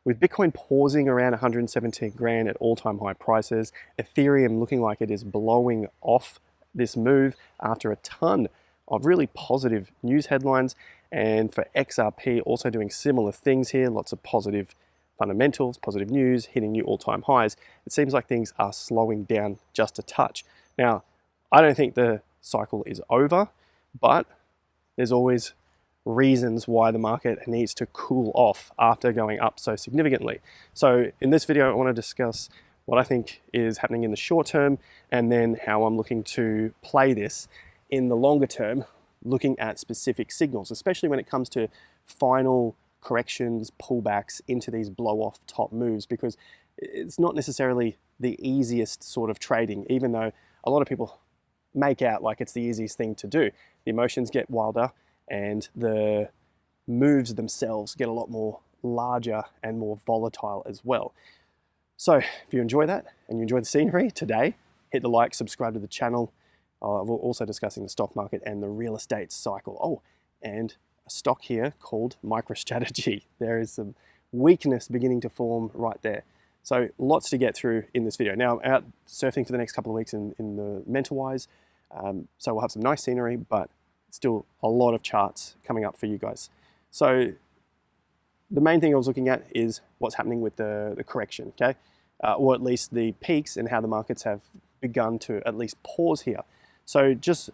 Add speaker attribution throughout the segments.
Speaker 1: With Bitcoin pausing around 117 grand at all-time high prices, Ethereum looking like it is blowing off this move after a ton of really positive news headlines, and for XRP also doing similar things here, lots of positive fundamentals, positive news, hitting new all-time highs. It seems like things are slowing down just a touch. Now, I don't think the cycle is over, but there's always reasons why the market needs to cool off after going up so significantly. So in this video, I want to discuss what I think is happening in the short term, and then how I'm looking to play this in the longer term, looking at specific signals, especially when it comes to final corrections, pullbacks into these blow-off top moves, because it's not necessarily the easiest sort of trading, even though a lot of people make out like it's the easiest thing to do. The emotions get wilder, and the moves themselves get a lot more larger and more volatile as well. So if you enjoy that and you enjoy the scenery today, hit the like, subscribe to the channel. We're also discussing the stock market and the real estate cycle. Oh, and a stock here called MicroStrategy. There is some weakness beginning to form right there. So lots to get through in this video. Now, I'm out surfing for the next couple of weeks in the mental-wise, so we'll have some nice scenery, but still a lot of charts coming up for you guys. So the main thing I was looking at is what's happening with the correction, okay? Or at least the peaks, and how the markets have begun to at least pause here. So just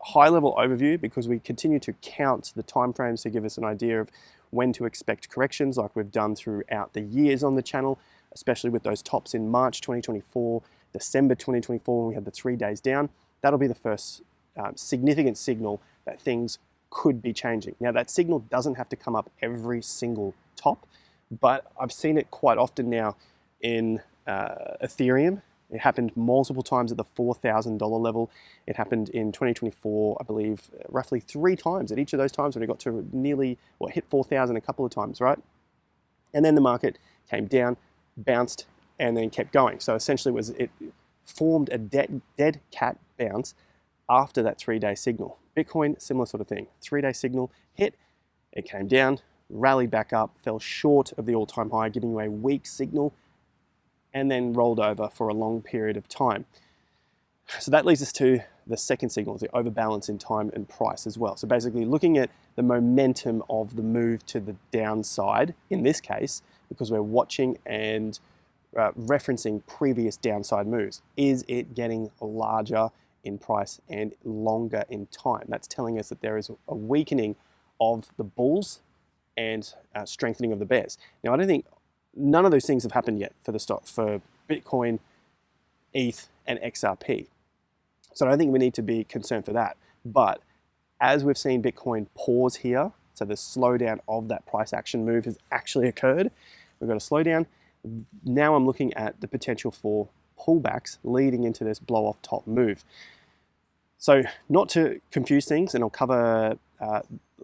Speaker 1: high-level overview, because we continue to count the timeframes to give us an idea of when to expect corrections, like we've done throughout the years on the channel, especially with those tops in March 2024, December 2024, when we had the 3 days down. That'll be the first significant signal that things could be changing. Now, that signal doesn't have to come up every single top, but I've seen it quite often now in Ethereum. It happened multiple times at the $4,000 level. It happened in 2024, I believe, roughly 3 times. At each of those times when it got to nearly, well, hit 4,000 a couple of times, right? And then the market came down, bounced, and then kept going. So essentially it formed a dead cat bounce after that 3-day signal. Bitcoin, similar sort of thing. 3-day signal hit, it came down, rallied back up, fell short of the all-time high, giving you a weak signal, and then rolled over for a long period of time. So that leads us to the second signal, the overbalance in time and price as well. So basically looking at the momentum of the move to the downside, in this case, because we're watching and referencing previous downside moves. Is it getting larger in price and longer in time? That's telling us that there is a weakening of the bulls and strengthening of the bears. Now, I don't think none of those things have happened yet for the stock, for Bitcoin, ETH, and XRP. So I don't think we need to be concerned for that. But as we've seen Bitcoin pause here, so the slowdown of that price action move has actually occurred. We've got a slowdown. Now I'm looking at the potential for pullbacks leading into this blow-off top move. So not to confuse things, and I'll cover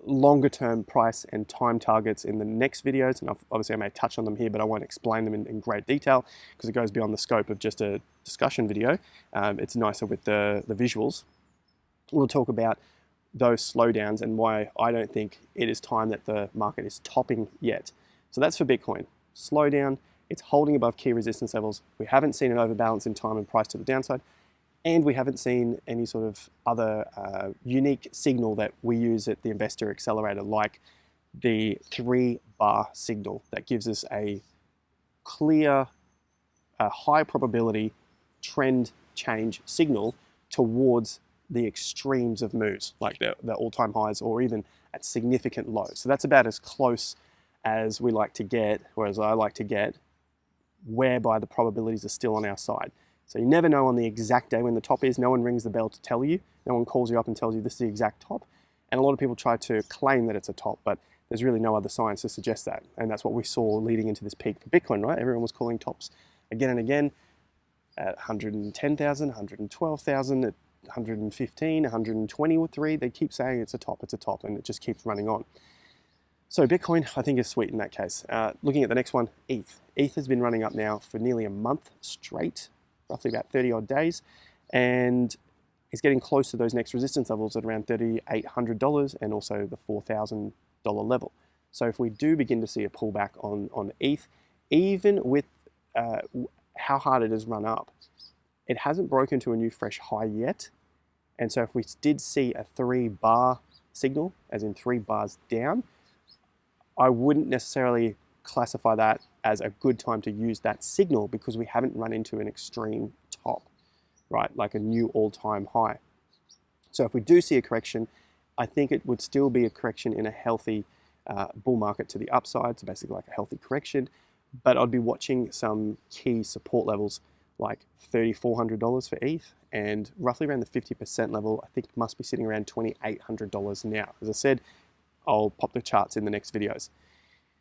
Speaker 1: longer term price and time targets in the next videos, and obviously I may touch on them here, but I won't explain them in great detail because it goes beyond the scope of just a discussion video. It's nicer with the visuals. We'll talk about those slowdowns and why I don't think it is time that the market is topping yet. So that's for Bitcoin. Slowdown, it's holding above key resistance levels. We haven't seen an overbalance in time and price to the downside, and we haven't seen any sort of other unique signal that we use at the Investor Accelerator, like the 3-bar signal that gives us a clear, high probability trend change signal towards the extremes of moves, like the all-time highs or even at significant lows. So that's about as close as we like to get, or as I like to get, whereby the probabilities are still on our side. So you never know on the exact day when the top is. No one rings the bell to tell you. No one calls you up and tells you this is the exact top. And a lot of people try to claim that it's a top, but there's really no other science to suggest that. And that's what we saw leading into this peak for Bitcoin, right? Everyone was calling tops again and again at 110,000, 112,000, at 115, 123. They keep saying it's a top, and it just keeps running on. So Bitcoin, I think, is sweet in that case. Looking at the next one, ETH. ETH has been running up now for nearly a month straight, roughly about 30 odd days, and is getting close to those next resistance levels at around $3,800 and also the $4,000 level. So if we do begin to see a pullback on ETH, even with how hard it has run up, it hasn't broken to a new fresh high yet. And so if we did see a 3-bar signal, as in 3 bars down, I wouldn't necessarily classify that as a good time to use that signal because we haven't run into an extreme top, right? Like a new all-time high. So if we do see a correction, I think it would still be a correction in a healthy bull market to the upside, so basically like a healthy correction, but I'd be watching some key support levels like $3,400 for ETH and roughly around the 50% level. I think it must be sitting around $2,800 now. As I said, I'll pop the charts in the next videos.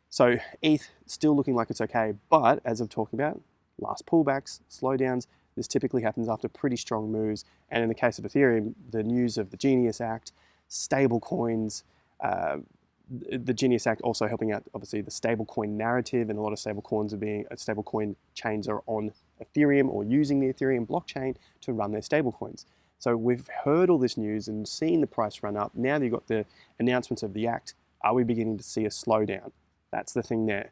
Speaker 1: So ETH still looking like it's okay, but as I'm talking about, last pullbacks, slowdowns, this typically happens after pretty strong moves. And in the case of Ethereum, the news of the Genius Act, stable coins, the Genius Act also helping out, obviously, the stablecoin narrative, and a lot of stablecoin chains are on Ethereum or using the Ethereum blockchain to run their stablecoins. So we've heard all this news and seen the price run up. Now that you've got the announcements of the act, are we beginning to see a slowdown? That's the thing there.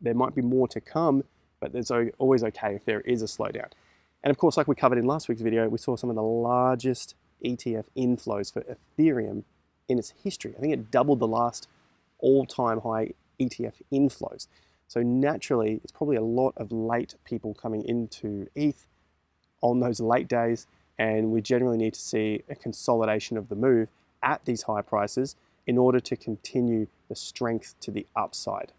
Speaker 1: There might be more to come, but there's always okay if there is a slowdown. And of course, like we covered in last week's video, we saw some of the largest ETF inflows for Ethereum in its history. I think it doubled the last all-time high ETF inflows. So naturally, it's probably a lot of late people coming into ETH on those late days, and we generally need to see a consolidation of the move at these high prices in order to continue the strength to the upside.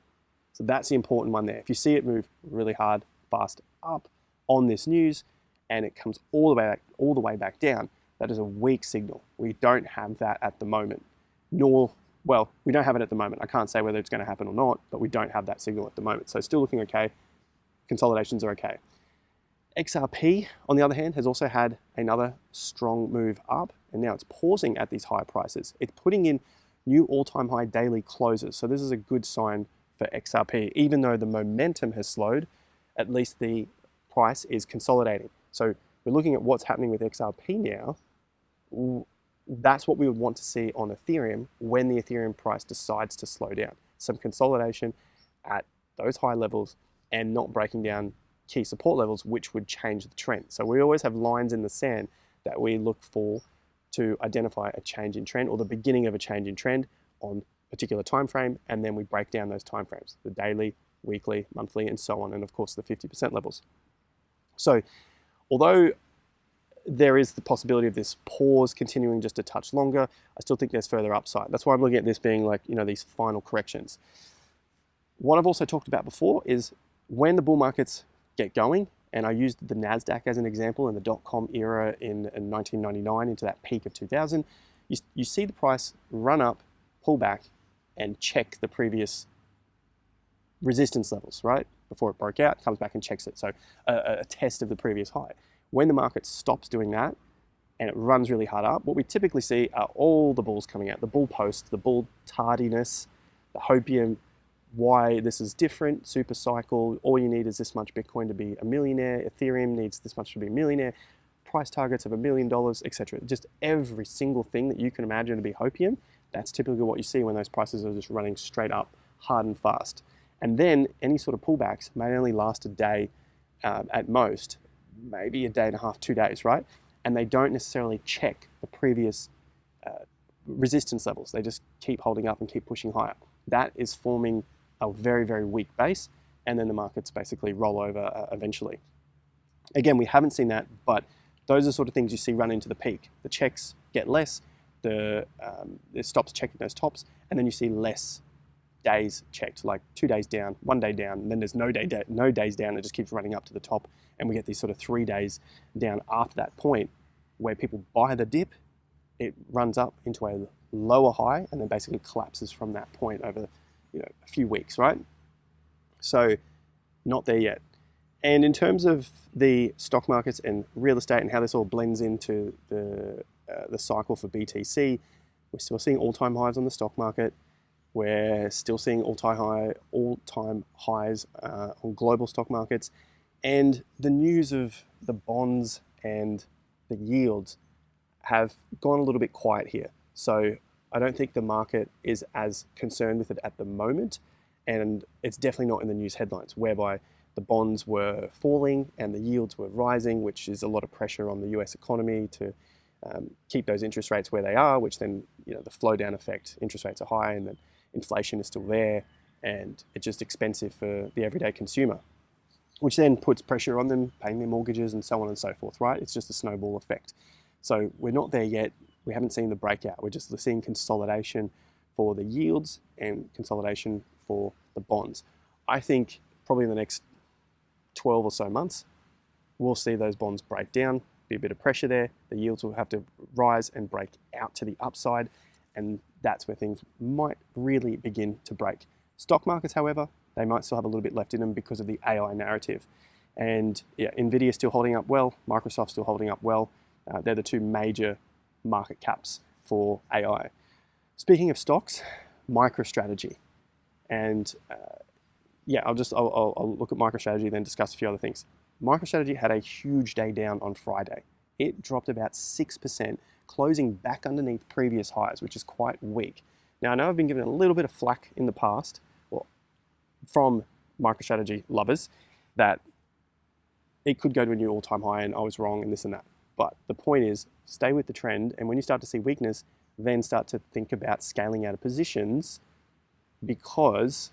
Speaker 1: So that's the important one there. If you see it move really hard, fast up on this news, and it comes all the way back down, that is a weak signal. We don't have that at the moment. Well, we don't have it at the moment. I can't say whether it's going to happen or not, but we don't have that signal at the moment. So still looking okay. Consolidations are okay. XRP, on the other hand, has also had another strong move up, and now it's pausing at these high prices. It's putting in new all-time high daily closes. So this is a good sign for XRP. Even though the momentum has slowed, at least the price is consolidating. So we're looking at what's happening with XRP now. That's what we would want to see on Ethereum when the Ethereum price decides to slow down. Some consolidation at those high levels and not breaking down key support levels, which would change the trend. So we always have lines in the sand that we look for to identify a change in trend or the beginning of a change in trend on a particular time frame, and then we break down those time frames, the daily, weekly, monthly, and so on, and of course the 50% levels. So although there is the possibility of this pause continuing just a touch longer, I still think there's further upside. That's why I'm looking at this being like, these final corrections. What I've also talked about before is when the bull markets get going, and I used the NASDAQ as an example in the dot-com era in 1999 into that peak of 2000, you see the price run up, pull back, and check the previous resistance levels, right? Before it broke out, comes back and checks it. So a test of the previous high. When the market stops doing that and it runs really hard up, what we typically see are all the bulls coming out, the bull posts, the bull tardiness, the hopium, why this is different, super cycle, all you need is this much Bitcoin to be a millionaire, Ethereum needs this much to be a millionaire, price targets of $1 million, etc. Just every single thing that you can imagine to be hopium, that's typically what you see when those prices are just running straight up, hard and fast. And then any sort of pullbacks may only last a day at most, maybe a day and a half, 2 days, right? And they don't necessarily check the previous resistance levels. They just keep holding up and keep pushing higher. That is forming a very, very weak base, and then the markets basically roll over eventually. Again, we haven't seen that, but those are sort of things you see run into the peak. The checks get less, it stops checking those tops, and then you see less days checked, like 2 days down, 1 day down, and then there's no days down. It just keeps running up to the top, and we get these sort of 3 days down after that point where people buy the dip, it runs up into a lower high, and then basically collapses from that point over a few weeks, right? So not there yet. And in terms of the stock markets and real estate and how this all blends into the cycle for BTC, we're still seeing all-time highs on the stock market. We're still seeing all-time highs on global stock markets. And the news of the bonds and the yields have gone a little bit quiet here. So I don't think the market is as concerned with it at the moment, and it's definitely not in the news headlines, whereby the bonds were falling and the yields were rising, which is a lot of pressure on the US economy to keep those interest rates where they are, which then, the flow down effect, interest rates are high and then inflation is still there, and it's just expensive for the everyday consumer, which then puts pressure on them paying their mortgages and so on and so forth, right? It's just a snowball effect. So we're not there yet. We haven't seen the breakout. We're just seeing consolidation for the yields and consolidation for the bonds. I think probably in the next 12 or so months, we'll see those bonds break down, be a bit of pressure there. The yields will have to rise and break out to the upside, and that's where things might really begin to break. Stock markets, however, they might still have a little bit left in them because of the AI narrative. And yeah, Nvidia still holding up well, Microsoft still holding up well. They're the two major market caps for AI. Speaking of stocks, MicroStrategy. And I'll look at MicroStrategy, then discuss a few other things. MicroStrategy had a huge day down on Friday. It dropped about 6%, closing back underneath previous highs, which is quite weak. Now, I know I've been given a little bit of flack in the past, from MicroStrategy lovers, that it could go to a new all-time high and I was wrong and this and that. But the point is, stay with the trend, and when you start to see weakness, then start to think about scaling out of positions, because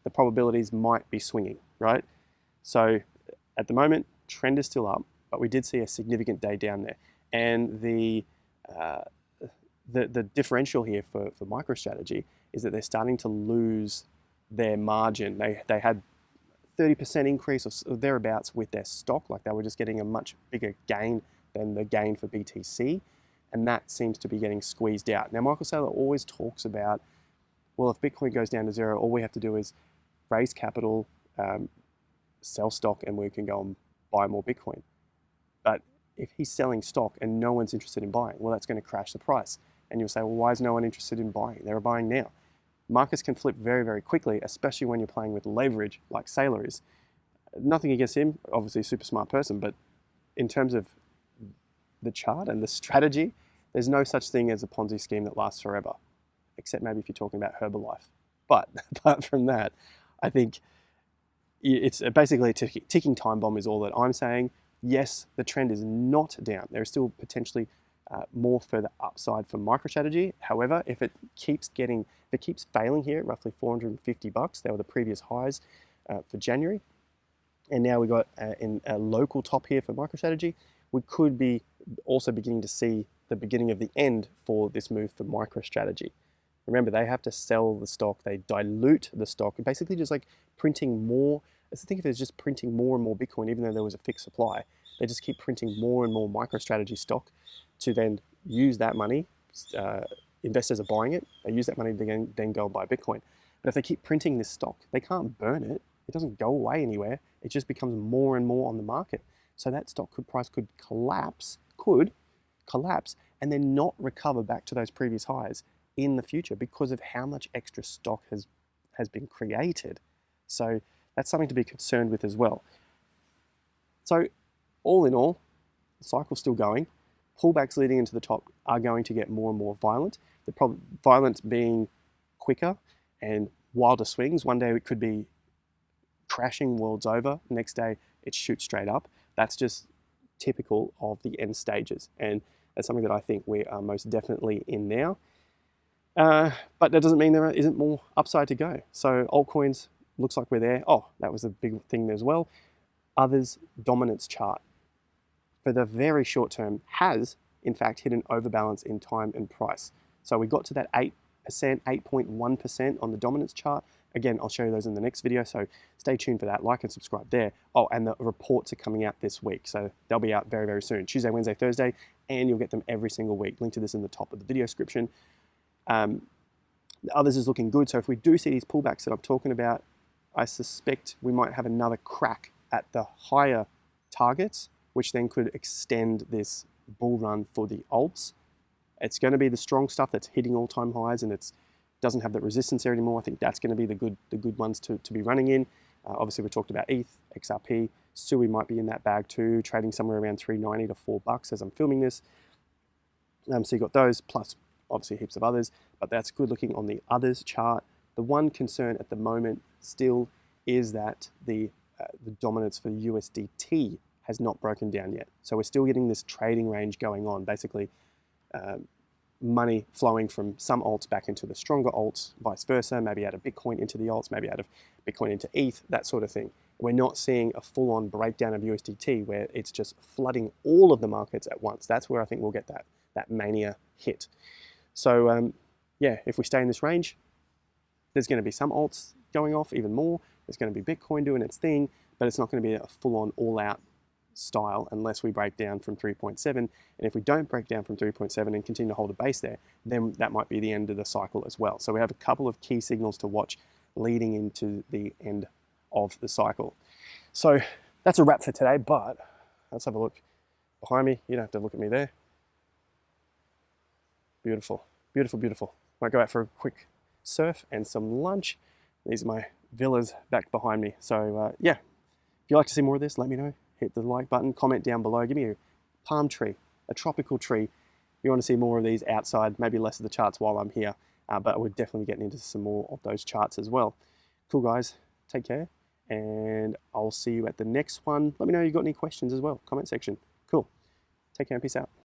Speaker 1: the probabilities might be swinging, right? So at the moment, trend is still up, but we did see a significant day down there. And the differential here for MicroStrategy is that they're starting to lose their margin. They had 30% increase or thereabouts with their stock, like they were just getting a much bigger gain than the gain for BTC, and that seems to be getting squeezed out. Now, Michael Saylor always talks about, well, if Bitcoin goes down to zero, all we have to do is raise capital, sell stock, and we can go and buy more Bitcoin. But if he's selling stock and no one's interested in buying, well, that's going to crash the price. And you'll say, well, why is no one interested in buying? They're buying now. Markets can flip very, very quickly, especially when you're playing with leverage like Saylor is. Nothing against him, obviously a super smart person, but in terms of the chart and the strategy, there's no such thing as a Ponzi scheme that lasts forever, except maybe if you're talking about Herbalife. But apart from that, I think it's basically a ticking time bomb is all that I'm saying. Yes, the trend is not down. There is still potentially more further upside for MicroStrategy. However, if it keeps failing here at roughly $450, they were the previous highs for January, and now we got in a local top here for MicroStrategy, we could be also beginning to see the beginning of the end for this move for MicroStrategy. Remember, they have to sell the stock, they dilute the stock, basically just like printing more. Let's think of it as just printing more and more Bitcoin, even though there was a fixed supply. They just keep printing more and more MicroStrategy stock to then use that money. Investors are buying it, they use that money to then go and buy Bitcoin. But if they keep printing this stock, they can't burn it. It doesn't go away anywhere. It just becomes more and more on the market. So that stock price could collapse, and then not recover back to those previous highs in the future because of how much extra stock has been created. So that's something to be concerned with as well. So all in all, the cycle's still going. Pullbacks leading into the top are going to get more and more violent. The violence being quicker and wilder swings. One day it could be crashing worlds over. Next day it shoots straight up. That's just typical of the end stages. And that's something that I think we are most definitely in now. But that doesn't mean there isn't more upside to go. So altcoins, looks like we're there. Oh, that was a big thing as well. Others dominance chart for the very short term has in fact hit an overbalance in time and price. So we got to that 8%, 8.1% on the dominance chart. Again, I'll show you those in the next video, so stay tuned for that. Like and subscribe there. Oh, and the reports are coming out this week, so they'll be out very, very soon. Tuesday, Wednesday, Thursday, and you'll get them every single week. Link to this in the top of the video description. Others is looking good, so if we do see these pullbacks that I'm talking about, I suspect we might have another crack at the higher targets, which then could extend this bull run for the alts. It's going to be the strong stuff that's hitting all-time highs and it doesn't have that resistance there anymore. I think that's going to be the good ones to be running in. Obviously, we talked about ETH, XRP. SUI might be in that bag too, trading somewhere around $3.90 to $4 as I'm filming this. So you got those, plus obviously heaps of others. but that's good looking on the others chart. The one concern at the moment still is that the dominance for USDT has not broken down yet. So we're still getting this trading range going on, basically money flowing from some alts back into the stronger alts, vice versa, maybe out of Bitcoin into the alts, maybe out of Bitcoin into ETH, that sort of thing. We're not seeing a full-on breakdown of USDT where it's just flooding all of the markets at once. That's where I think we'll get that mania hit. So yeah, if we stay in this range, there's going to be some alts going off even more. There's going to be Bitcoin doing its thing, but it's not going to be a full-on all-out style unless we break down from 3.7. And if we don't break down from 3.7 and continue to hold a base there, then that might be the end of the cycle as well. So we have a couple of key signals to watch leading into the end of the cycle. So that's a wrap for today, but let's have a look behind me. You don't have to look at me there. Beautiful, beautiful, beautiful. Might go out for a quick surf and some lunch. These are my villas back behind me. So yeah, if you'd like to see more of this, let me know. Hit the like button, comment down below. Give me a palm tree, a tropical tree. If you want to see more of these outside, maybe less of the charts while I'm here, but we're definitely getting into some more of those charts as well. Cool, guys. Take care, and I'll see you at the next one. Let me know if you've got any questions as well. Comment section. Cool. Take care and peace out.